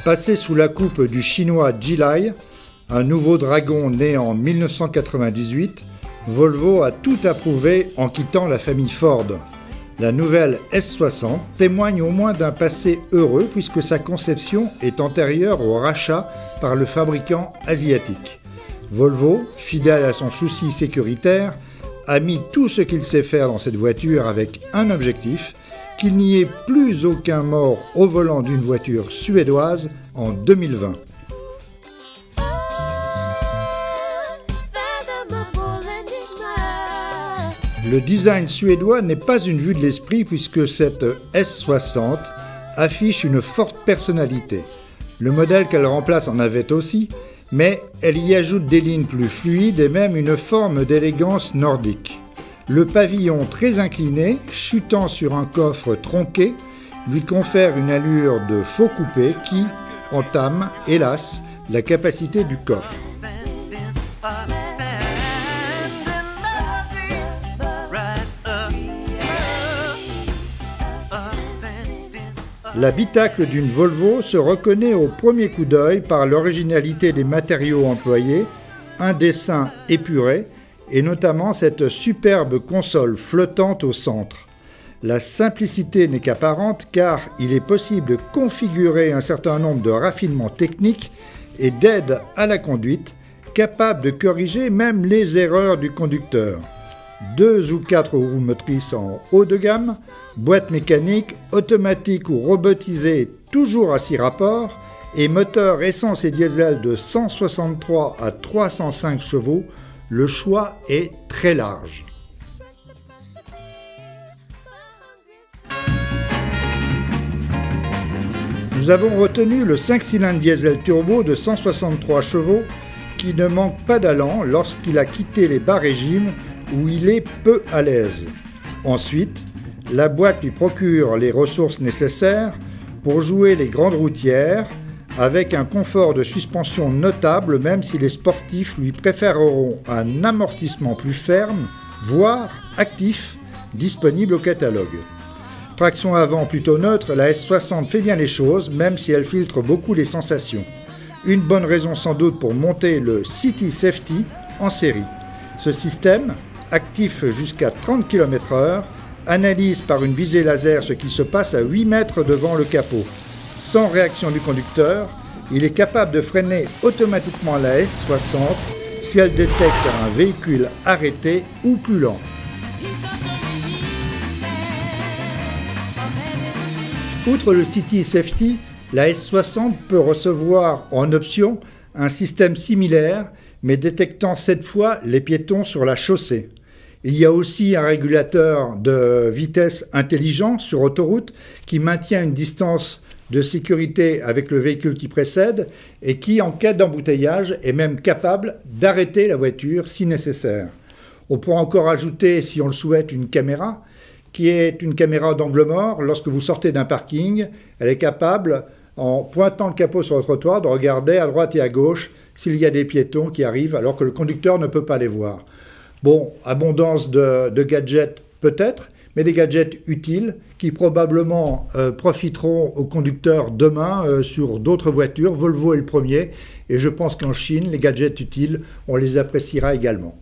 Passé sous la coupe du chinois Geely, un nouveau dragon né en 1998, Volvo a tout approuvé en quittant la famille Ford. La nouvelle S60 témoigne au moins d'un passé heureux puisque sa conception est antérieure au rachat par le fabricant asiatique. Volvo, fidèle à son souci sécuritaire, a mis tout ce qu'il sait faire dans cette voiture avec un objectif, qu'il n'y ait plus aucun mort au volant d'une voiture suédoise en 2020. Le design suédois n'est pas une vue de l'esprit puisque cette S60 affiche une forte personnalité. Le modèle qu'elle remplace en avait aussi, mais elle y ajoute des lignes plus fluides et même une forme d'élégance nordique. Le pavillon très incliné, chutant sur un coffre tronqué, lui confère une allure de faux coupé qui entame, hélas, la capacité du coffre. L'habitacle d'une Volvo se reconnaît au premier coup d'œil par l'originalité des matériaux employés, un dessin épuré et notamment cette superbe console flottante au centre. La simplicité n'est qu'apparente car il est possible de configurer un certain nombre de raffinements techniques et d'aides à la conduite, capables de corriger même les erreurs du conducteur. 2 ou 4 roues motrices en haut de gamme, boîte mécanique, automatique ou robotisée toujours à 6 rapports et moteur essence et diesel de 163 à 305 chevaux, le choix est très large. Nous avons retenu le 5 cylindres diesel turbo de 163 chevaux qui ne manque pas d'allant lorsqu'il a quitté les bas régimes où il est peu à l'aise. Ensuite, la boîte lui procure les ressources nécessaires pour jouer les grandes routières avec un confort de suspension notable même si les sportifs lui préféreront un amortissement plus ferme, voire actif, disponible au catalogue. Traction avant plutôt neutre, la S60 fait bien les choses même si elle filtre beaucoup les sensations. Une bonne raison sans doute pour monter le City Safety en série. Ce système, actif jusqu'à 30 km/h, analyse par une visée laser ce qui se passe à 8 mètres devant le capot. Sans réaction du conducteur, il est capable de freiner automatiquement la S60 si elle détecte un véhicule arrêté ou plus lent. Outre le City Safety, la S60 peut recevoir en option un système similaire, mais détectant cette fois les piétons sur la chaussée. Il y a aussi un régulateur de vitesse intelligent sur autoroute qui maintient une distance de sécurité avec le véhicule qui précède et qui, en cas d'embouteillage, est même capable d'arrêter la voiture si nécessaire. On pourra encore ajouter, si on le souhaite, une caméra qui est une caméra d'angle mort. Lorsque vous sortez d'un parking, elle est capable, en pointant le capot sur le trottoir, de regarder à droite et à gauche s'il y a des piétons qui arrivent alors que le conducteur ne peut pas les voir. Bon, abondance de gadgets peut-être, mais des gadgets utiles qui probablement profiteront aux conducteurs demain sur d'autres voitures. Volvo est le premier et je pense qu'en Chine, les gadgets utiles, on les appréciera également.